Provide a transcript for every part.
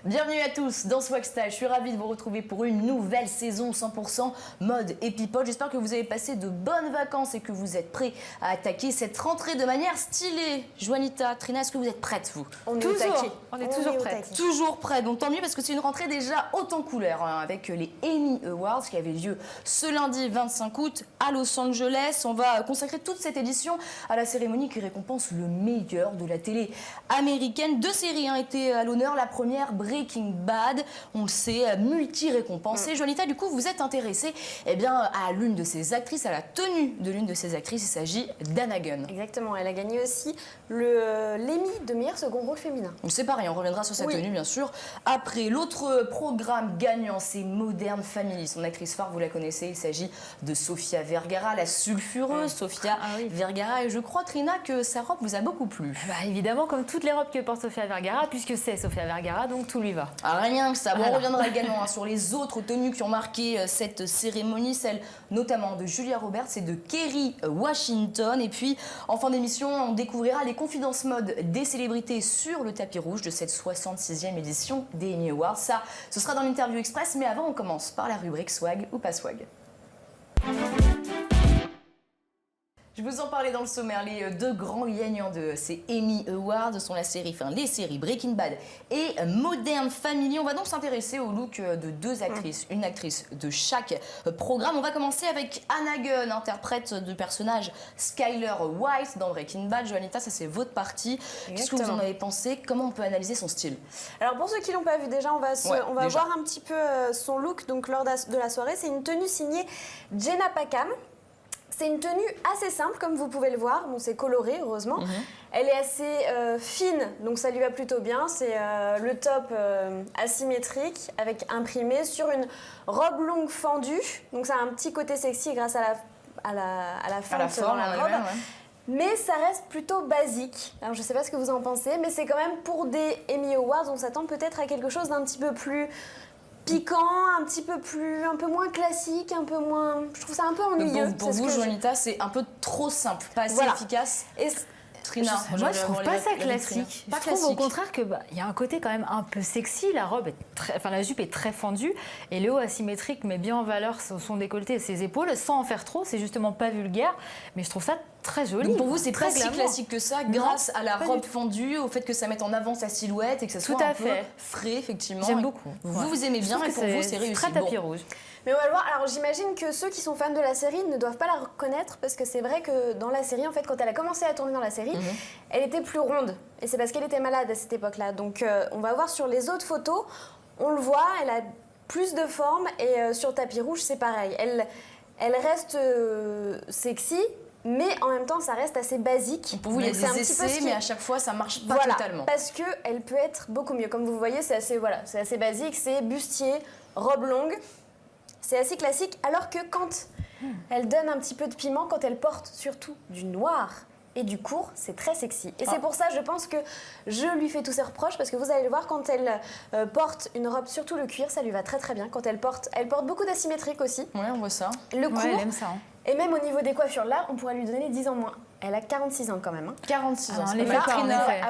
Bienvenue à tous dans Swagstyle, je suis ravie de vous retrouver pour une nouvelle saison 100% mode et people. J'espère que vous avez passé de bonnes vacances et que vous êtes prêts à attaquer cette rentrée de manière stylée. Juanita, Trina, est-ce que vous êtes prêtes vous? On est toujours prêtes. Toujours prêtes, donc tant mieux parce que c'est une rentrée déjà haute en couleurs avec les Emmy Awards qui avaient lieu ce lundi 25 août à Los Angeles. On va consacrer toute cette édition à la cérémonie qui récompense le meilleur de la télé américaine. Deux séries étaient à l'honneur, la première Breaking Bad, on le sait, multi-récompensée. Juanita, du coup, vous êtes intéressée à l'une de ces actrices, à la tenue de l'une de ces actrices. Il s'agit d'Anna Gunn. Exactement, elle a gagné aussi l'Emmy de meilleur second rôle féminin. C'est pareil, on reviendra sur sa tenue, bien sûr. Après, l'autre programme gagnant, c'est Modern Family. Son actrice phare, vous la connaissez, il s'agit de Sofia Vergara, la sulfureuse Sofia Vergara. Et je crois, Trina, que sa robe vous a beaucoup plu. Évidemment, comme toutes les robes que porte Sofia Vergara, puisque c'est Sofia Vergara, donc tout lui va. Rien que ça. Bon, on reviendra également sur les autres tenues qui ont marqué cette cérémonie, celle notamment de Julia Roberts et de Kerry Washington. Et puis, en fin d'émission, on découvrira les confidences mode des célébrités sur le tapis rouge de cette 66e édition des Emmy Awards. Ça, ce sera dans l'interview express, mais avant, on commence par la rubrique swag ou pas swag. Je vous en parlais dans le sommaire, les deux grands gagnants de ces Emmy Awards sont les séries Breaking Bad et Modern Family. On va donc s'intéresser au look de deux actrices, une actrice de chaque programme. On va commencer avec Anna Gunn, interprète du personnage Skyler White dans Breaking Bad. Juanita, ça c'est votre partie. Qu'est-ce que vous en avez pensé? Comment on peut analyser son style? Alors pour ceux qui l'ont pas vu déjà, on va voir un petit peu son look donc lors de la soirée. C'est une tenue signée Jenna Packham. C'est une tenue assez simple, comme vous pouvez le voir. Bon, c'est coloré, heureusement. Elle est assez fine, donc ça lui va plutôt bien. C'est le top asymétrique, avec imprimé sur une robe longue fendue. Donc ça a un petit côté sexy grâce à la fente dans la robe. Mais ça reste plutôt basique. Alors je sais pas ce que vous en pensez, mais c'est quand même pour des Emmy Awards, on s'attend peut-être à quelque chose d'un petit peu plus piquant, un peu moins classique, un peu moins. Je trouve ça un peu ennuyeux. Donc pour vous, Juanita, c'est un peu trop simple, pas assez efficace. Et Trina, moi je trouve pas ça classique. Je trouve au contraire que y a un côté quand même un peu sexy. La robe est la jupe est très fendue et le haut asymétrique met bien en valeur son décolleté et ses épaules sans en faire trop. C'est justement pas vulgaire, mais je trouve ça très joli. Donc pour vous, c'est pas si classique que ça, grâce à la robe fendue, au fait que ça mette en avant sa silhouette et que ça soit un peu frais, effectivement. J'aime beaucoup. Vous aimez bien et pour vous, c'est réussi. Très tapis rouge. Mais on va le voir. Alors j'imagine que ceux qui sont fans de la série ne doivent pas la reconnaître parce que c'est vrai que dans la série, en fait, quand elle a commencé à tourner dans la série, elle était plus ronde. Et c'est parce qu'elle était malade à cette époque-là. Donc on va voir sur les autres photos, on le voit, elle a plus de forme et sur tapis rouge, c'est pareil. Elle reste sexy. Mais en même temps, ça reste assez basique. Pour vous, il y a des essais, mais à chaque fois, ça marche pas totalement. Parce qu'elle peut être beaucoup mieux. Comme vous voyez, c'est assez basique. C'est bustier, robe longue. C'est assez classique. Alors que quand elle donne un petit peu de piment, quand elle porte surtout du noir et du court, c'est très sexy. Et c'est pour ça, je pense que je lui fais tous ses reproches, parce que vous allez le voir, quand elle porte une robe, surtout le cuir, ça lui va très très bien. Quand elle porte beaucoup d'asymétrique aussi. Ouais, on voit ça. Le court. Elle aime ça. Et même au niveau des coiffures, là, on pourrait lui donner 10 ans moins. Elle a 46 ans quand même. 46 ans.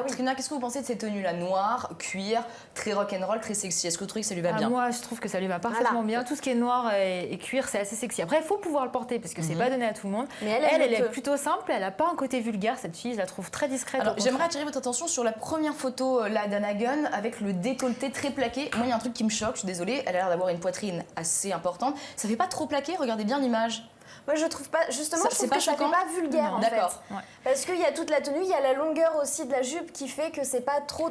Trina, qu'est-ce que vous pensez de ces tenues-là? Noir, cuir, très rock'n'roll, très sexy. Est-ce que vous trouvez que ça lui va bien? Moi, je trouve que ça lui va parfaitement bien. Tout ce qui est noir et cuir, c'est assez sexy. Après, il faut pouvoir le porter parce que c'est pas donné à tout le monde. Mais elle est plutôt simple. Elle n'a pas un côté vulgaire, cette fille. Je la trouve très discrète. Alors, j'aimerais attirer votre attention sur la première photo d'Anna Gunn avec le décolleté très plaqué. Moi, il y a un truc qui me choque, je suis désolée. Elle a l'air d'avoir une poitrine assez importante. Ça fait pas trop plaqué? Regardez bien l'image. Moi, je trouve pas. Justement, je trouve que ça fait pas vulgaire en fait. Parce qu'il y a toute la tenue, il y a la longueur aussi de la jupe qui fait que c'est pas trop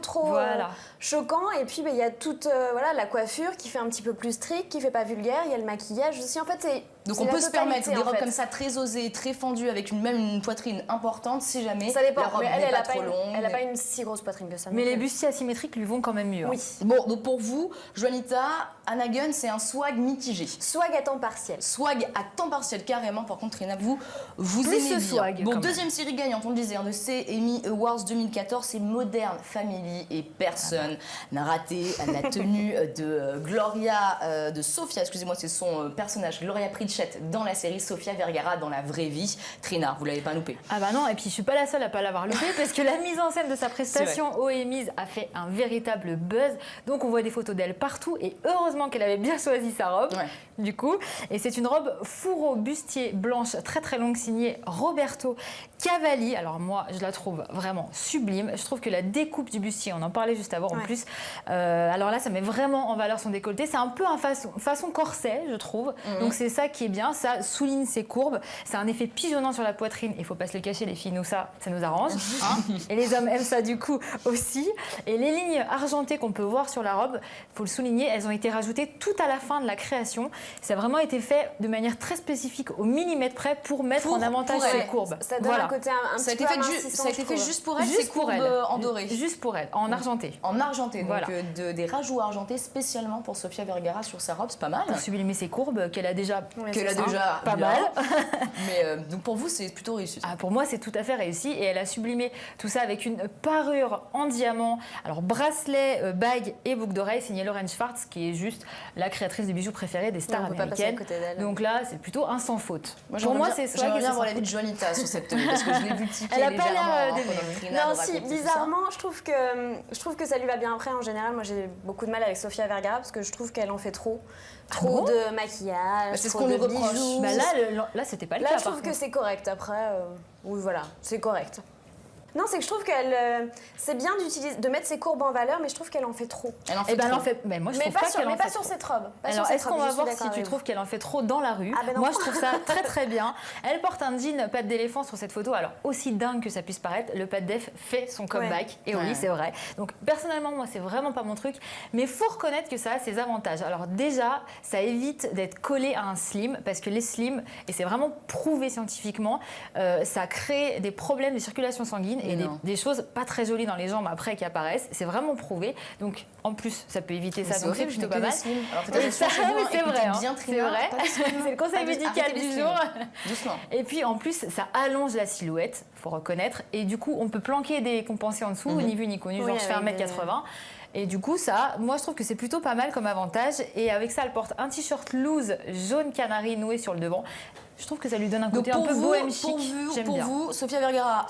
choquant. Et puis, il y a toute la coiffure qui fait un petit peu plus strict, qui fait pas vulgaire. Il y a le maquillage aussi. En fait, c'est. Donc on peut se permettre des robes comme ça très osées, très fendues, avec même une poitrine importante, si jamais ça dépend. La robe n'est pas trop longue. Elle n'a pas une si grosse poitrine que ça. Mais les bustiers asymétriques lui vont quand même mieux. Oui. Bon, donc pour vous, Juanita, Anna Gunn, c'est un swag mitigé. Swag à temps partiel. Swag à temps partiel, carrément. Par contre, Trina, vous plus aimez bien. Swag. Bon, deuxième série gagnante, on le disait, de ces Emmy Awards 2014, c'est Modern Family et personne n'a raté la tenue de Gloria, de Sofia, excusez-moi, c'est son personnage, Gloria Pritchett, Bichette dans la série, Sofia Vergara dans la vraie vie. Trina, vous l'avez pas loupé. Ah bah non, et puis je suis pas la seule à pas l'avoir loupé parce que la mise en scène de sa prestation au Emmys a fait un véritable buzz. Donc on voit des photos d'elle partout et heureusement qu'elle avait bien choisi sa robe, du coup. Et c'est une robe fourreau bustier blanche très très longue signée Roberto Cavalli. Alors moi, je la trouve vraiment sublime. Je trouve que la découpe du bustier, on en parlait juste avant en plus. Alors là, ça met vraiment en valeur son décolleté. C'est un peu un façon corset, je trouve. Donc c'est ça qui est bien. Ça souligne ses courbes. C'est un effet pigeonnant sur la poitrine. Il faut pas se le cacher, les filles, nous ça nous arrange. Hein. Et les hommes aiment ça du coup aussi. Et les lignes argentées qu'on peut voir sur la robe, il faut le souligner, elles ont été rajoutées tout à la fin de la création. Ça a vraiment été fait de manière très spécifique, au millimètre près, pour mettre en avantage ses courbes. Ça donne un côté un petit peu amincissant. Ça a été fait juste pour elle, ces courbes en doré. Juste pour elle, en argenté. En argenté, donc des rajouts argentés spécialement pour Sofia Vergara sur sa robe, c'est pas mal. Pour sublimer ses courbes, qu'elle a déjà pas mal. Mais donc pour vous, c'est plutôt réussi. Pour moi, c'est tout à fait réussi. Et elle a sublimé tout ça avec une parure en diamant. Alors, bracelet, bague et boucle d'oreille, signée Lauren Schwartz, qui est juste la créatrice des bijoux préférés des stars américaines. Donc là, c'est plutôt un sans faute. Pour moi, c'est swag. J'aimerais bien voir la vie de Juanita sur cette tenue, parce que je l'ai vu tiquer elle a pas l'air non, si, bizarrement, je trouve que ça lui va bien. Après, en général, moi, j'ai beaucoup de mal avec Sofia Vergara, parce que je trouve qu'elle en fait trop. Trop de maquillage, c'est ce qu'on lui reproche. Là, c'était pas le cas. Là, je trouve que c'est correct. Après, oui, voilà, c'est correct. Non, c'est que je trouve qu'elle, c'est bien de mettre ses courbes en valeur, mais je trouve qu'elle en fait trop. Elle en fait trop. Mais moi, je trouve pas qu'elle en fait pas sur cette robe. Alors, est-ce qu'on va voir si tu trouves qu'elle en fait trop dans la rue? Moi, je trouve ça très très bien. Elle porte un jean patte d'éléphant sur cette photo. Alors, aussi dingue que ça puisse paraître, le patte d'Ef fait son comeback. Et oui, c'est vrai. Donc, personnellement, moi, c'est vraiment pas mon truc. Mais il faut reconnaître que ça a ses avantages. Alors, déjà, ça évite d'être collé à un slim, parce que les slims, et c'est vraiment prouvé scientifiquement, ça crée des problèmes de circulation sanguine et des choses pas très jolies dans les jambes après qui apparaissent. C'est vraiment prouvé. Donc, en plus, ça peut éviter ça. Donc, c'est plutôt pas mal. C'est vrai. C'est vrai. C'est le conseil médical du jour. Doucement. Et puis, en plus, ça allonge la silhouette, faut reconnaître. Et du coup, on peut planquer des compensés en dessous, ni vu ni connu. Genre, je fais 1m80. Et du coup, ça, moi, je trouve que c'est plutôt pas mal comme avantage. Et avec ça, elle porte un t-shirt loose jaune canari noué sur le devant. Je trouve que ça lui donne un côté un peu bohème chic. Pour vous, Sofia Vergara,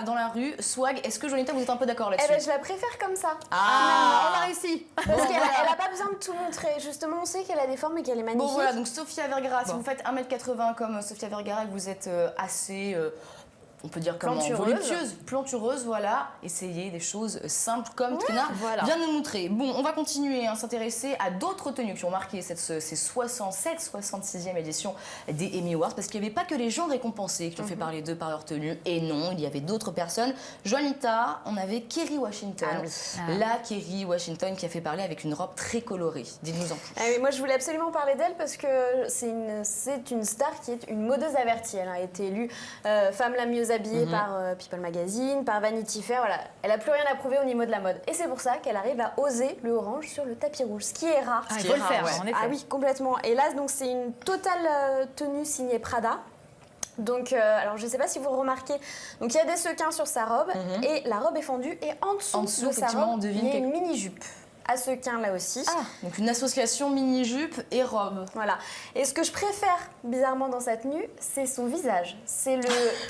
dans la rue, swag, est-ce que Jonita, vous êtes un peu d'accord là-dessus? Je la préfère comme ça. On a réussi. Parce qu'elle n'a pas besoin de tout montrer. Justement, on sait qu'elle a des formes et qu'elle est magnifique. Bon, voilà, donc Sofia Vergara, si vous faites 1m80 comme Sofia Vergara et que vous êtes assez... on peut dire plantureuse, voilà. Essayez des choses simples comme Trina vient de nous montrer. Bon, on va continuer à s'intéresser à d'autres tenues qui ont marqué ces 66e édition des Emmy Awards, parce qu'il n'y avait pas que les gens récompensés qui ont fait parler d'eux par leur tenue. Et non, il y avait d'autres personnes. Joanita, on avait Kerry Washington. La Kerry Washington qui a fait parler avec une robe très colorée. Dites-nous en plus. Moi, je voulais absolument parler d'elle parce que c'est une star qui est une modeuse avertie. Elle a été élue femme la mieux habillée par People Magazine, par Vanity Fair, voilà. Elle n'a plus rien à prouver au niveau de la mode. Et c'est pour ça qu'elle arrive à oser le orange sur le tapis rouge, ce qui est rare. Il faut le faire, en effet. Ah oui, complètement. Et là, donc, c'est une totale tenue signée Prada. Donc, alors je ne sais pas si vous remarquez, donc il y a des sequins sur sa robe et la robe est fendue et en dessous de sa robe, il y a une mini-jupe. À sequin là aussi. Donc une association mini-jupe et robe. Voilà. Et ce que je préfère bizarrement dans sa tenue, c'est son visage. C'est le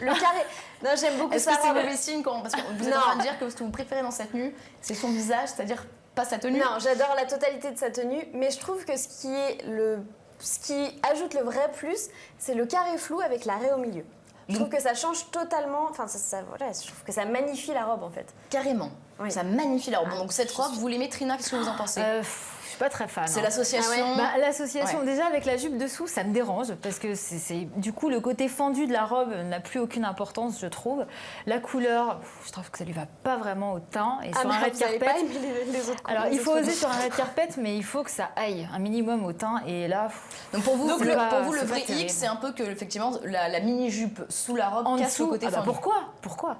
carré. Non, j'aime beaucoup ça. Est-ce que c'est mauvais signe parce que vous êtes en train de dire que ce que vous préférez dans sa tenue, c'est son visage, c'est-à-dire pas sa tenue? Non, j'adore la totalité de sa tenue, mais je trouve que ce qui ajoute le vrai plus, c'est le carré flou avec l'arrêt au milieu. Je trouve que ça change totalement, enfin voilà, je trouve que ça magnifie la robe en fait. Carrément, ça magnifie la robe. Donc cette robe, vous l'aimez Trina, qu'est-ce que vous en pensez? Je suis pas très fan. C'est l'association. L'association, déjà avec la jupe dessous, ça me dérange parce que du coup le côté fendu de la robe n'a plus aucune importance, je trouve. La couleur, je trouve que ça lui va pas vraiment au teint. Et sur un red carpet, pas aimé les autres couleurs. Alors il faut oser sur un red carpet, mais il faut que ça aille un minimum au teint. Et là, donc pour vous, le vrai hic, c'est un peu que effectivement la mini jupe sous la robe casse le côté fendu. Pourquoi?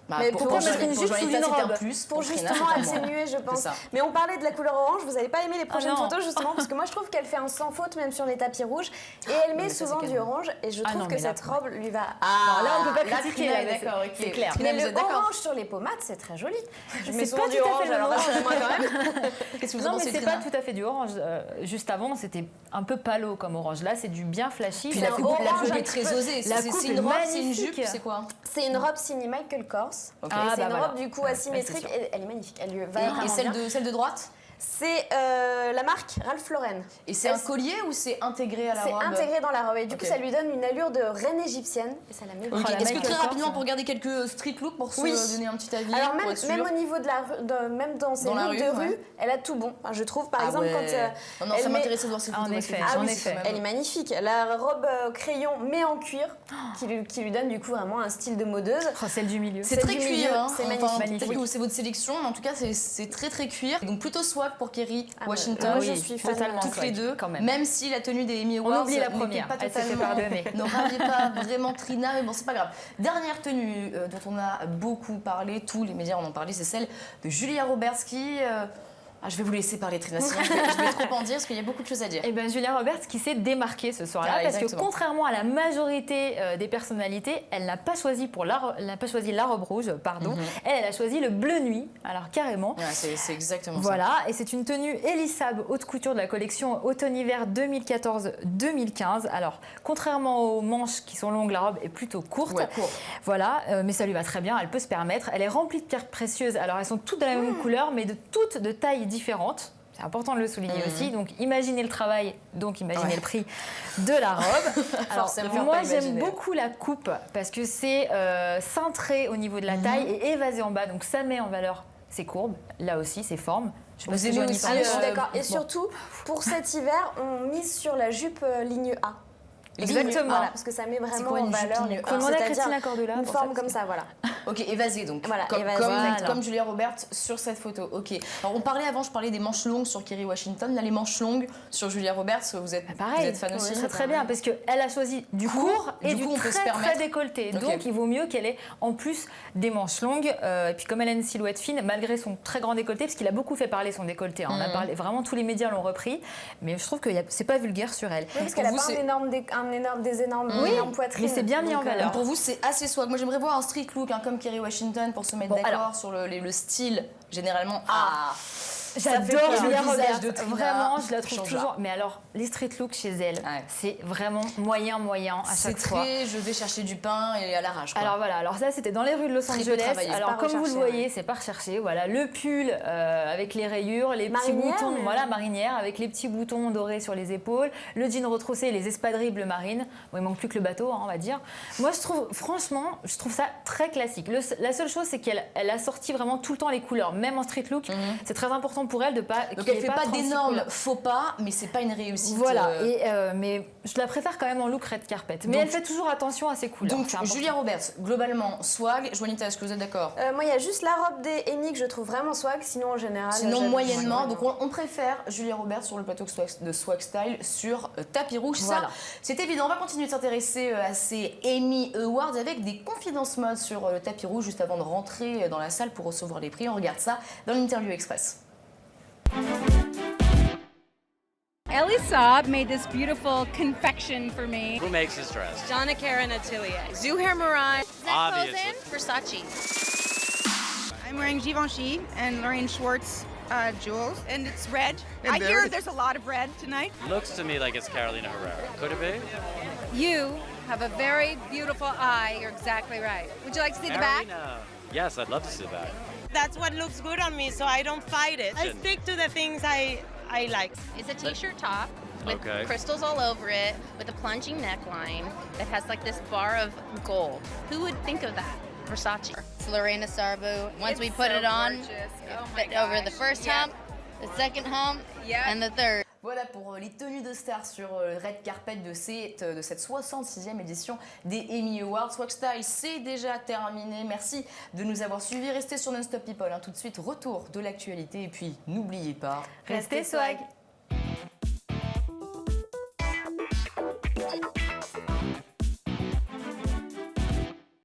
Mais pourquoi mettre une jupe sous une robe pour justement atténuer, je pense. Mais on parlait de la couleur orange, vous n'avez pas aimé les prochaines photos justement parce que moi je trouve qu'elle fait un sans faute même sur les tapis rouges et elle met souvent du orange et je trouve que cette robe lui va. Là on peut pas critiqué, là, d'accord, ok. C'est clair. Mais Vous le êtes d'accord? orange sur les pommades, c'est très joli. Je mets C'est souvent pas du tout à orange, fait le alors orange. rassurez-moi quand même. Qu'est-ce que vous en Non, mais pensez, c'est Trina? pas tout à fait du orange. Juste avant, c'était un peu palo comme orange. Là, c'est du bien flashy. Puis C'est la un coupe orange est un très petit peu- osée. La C'est coupe une est robe, c'est une magnifique. jupe, c'est quoi? C'est une robe signée Michael Kors. Ok. Ah, C'est bah une voilà. robe du coup Ouais, asymétrique. c'est sûr. Elle est magnifique. Elle lui va Et vraiment bien. celle de droite? C'est la marque Ralph Lauren. Et c'est un collier ou c'est intégré à la robe? C'est intégré dans la robe et du Ok. coup ça lui donne une allure de reine égyptienne et ça la met Ok. vraiment la Est-ce que Michael très Kors, rapidement, ça. pour regarder quelques street looks, pour se Oui. donner un petit avis? Alors pour même, être sûr même au niveau de même dans ses Dans la looks rue, de rue, ouais. elle a tout bon. Enfin, je trouve par Ah exemple ouais. quand Non, elle ça met- m'intéressait de voir ces En photos. parce effet, que Ah en oui, effet. elle est magnifique. La robe crayon mais en cuir qui lui donne du coup vraiment un style de modeuse. Oh, celle du milieu. C'est Celle très du cuir, milieu, hein. c'est Enfin, magnifique. peut-être que c'est votre sélection, mais en tout cas, c'est très très cuir. Donc plutôt swag pour Kerry Ah, Washington. moi, oui, je suis fan totalement toutes swag, les deux, quand même. même si la tenue des Emmy Awards oublie la n'était première, pas elle s'est fait totalement, pardonner. ne raviait pas vraiment Trina, mais bon, c'est pas grave. Dernière tenue dont on a beaucoup parlé, tous les médias en ont parlé, c'est celle de Julia Roberts qui... je vais vous laisser parler, Trina, sinon je vais trop en dire parce qu'il y a beaucoup de choses à dire. Et bien Julia Roberts qui s'est démarquée ce soir-là Ah, parce que exactement. contrairement à la majorité des personnalités, elle n'a pas choisi la robe rouge, pardon. Elle a choisi le bleu nuit, alors carrément. Ouais, c'est exactement ça. Voilà, et c'est une tenue Elisab haute couture de la collection automne-hiver 2014-2015. Alors, contrairement aux manches qui sont longues, la robe est plutôt courte. Ouais, court. Voilà, mais ça lui va très bien, elle peut se permettre. Elle est remplie de pierres précieuses. Alors, elles sont toutes de la même couleur, mais toutes de tailles différentes. C'est important de le souligner aussi. Donc, imaginez le travail, donc imaginez le prix de la robe. Alors, Forcément, moi, pas j'aime imaginer. beaucoup la coupe parce que c'est cintré au niveau de la taille et évasé en bas. Donc, ça met en valeur ses courbes. Là aussi, ses formes. Je sais pas Vous si aimez Joanie aussi, s'en Ah, est je suis pas. d'accord. Et Bon. surtout, pour cet hiver, on mise sur la jupe ligne A. Exactement. Voilà, parce que ça met vraiment quoi, une en jupe valeur ligne les A? Faut demander à c'est-à-dire Christina Cordula une pour forme ça. comme ça, voilà. Ok, évasé donc. Voilà, comme, évasé, voilà. comme Julia Roberts sur cette photo. Ok. Alors on parlait avant, je parlais des manches longues sur Kerry Washington. Là, les manches longues sur Julia Roberts, vous êtes Pareil, fan aussi? très très bien parce qu'elle a choisi du court et Du du coup, on peut se très permettre. très décolleté. Ok. Donc il vaut mieux qu'elle ait en plus des manches longues. Et puis comme elle a une silhouette fine, malgré son très grand décolleté, parce qu'il a beaucoup fait parler son décolleté. Hein. On a parlé, vraiment tous les médias l'ont repris, mais je trouve que c'est pas vulgaire sur elle. Oui, parce qu'elle a vous, pas c'est- des énormes poitrines. mais c'est bien mis en Donc, valeur. Pour vous, c'est assez swag. Moi, j'aimerais voir un street look comme Kerry Washington pour se mettre Bon, d'accord alors. sur le style. Généralement, J'adore peur. Julia Le visage Roberts, de Trina vraiment, je la trouve changera. toujours. Mais alors, les street looks chez elle, Ouais. c'est vraiment moyen à c'est chaque fois. très. Je vais chercher du pain et à l'arrache. quoi. Alors voilà, alors ça c'était dans les rues de Los Très peu Angeles. travaillé, c'est Alors pas comme vous le recherché, voyez, c'est pas recherché. Voilà, le pull avec les rayures, les petits Marinière, boutons, mais- voilà marinière avec les petits boutons dorés sur les épaules, le jean retroussé, et les espadrilles bleu marine. Bon, il manque plus que le bateau, hein, on va dire. Moi je trouve, franchement, je trouve ça très classique. La seule chose c'est qu'elle a sorti vraiment tout le temps les couleurs, même en street look. C'est très important pour elle de pas. Donc qu'il y elle ait fait pas 36 d'énormes couleurs. faux pas, mais c'est pas une réussite. Voilà, mais je la préfère quand même en look red carpet. Mais Donc- elle fait toujours attention à ses couleurs. Donc c'est important. Julia Roberts, globalement swag. Juanita, est-ce que vous êtes d'accord? moi, il y a juste la robe des Emmy que je trouve vraiment swag. Sinon, en général. Sinon j'aime- moyennement, Ouais. donc on préfère Julia Roberts sur le plateau de Swag Style sur tapis rouge. Voilà. Ça, c'est évident. On va continuer de s'intéresser à ces Emmy Awards avec des confidences mode sur le tapis rouge juste avant de rentrer dans la salle pour recevoir les prix. On regarde ça dans l'Interview Express. Ellie Saab made this beautiful confection for me. Who makes this dress? Donna Karan Atelier. Zuhair Mirai. Obviously. Versace. I'm wearing Givenchy and Lorraine Schwartz jewels, and it's red. And I very- hear there's a lot of red tonight. Looks to me like it's Carolina Herrera. Could it be? You have a very beautiful eye. You're exactly right. Would you like to see the back? Carolina. Yes, I'd love to see that. That's what looks good on me, so I don't fight it. I Good. stick to the things I like. It's a t-shirt top with Okay. crystals all over it, with a plunging neckline that has like this bar of gold. Who would think of that? Versace. It's Lorena Sarbu. Once we put it on, it fit over the first hump, the second hump, and the third. Voilà pour les tenues de stars sur le red carpet de cette 66e édition des Emmy Awards. Swag Style, c'est déjà terminé. Merci de nous avoir suivis. Restez sur Non-Stop People. Tout de suite, retour de l'actualité. Et puis, n'oubliez pas... Restez swag.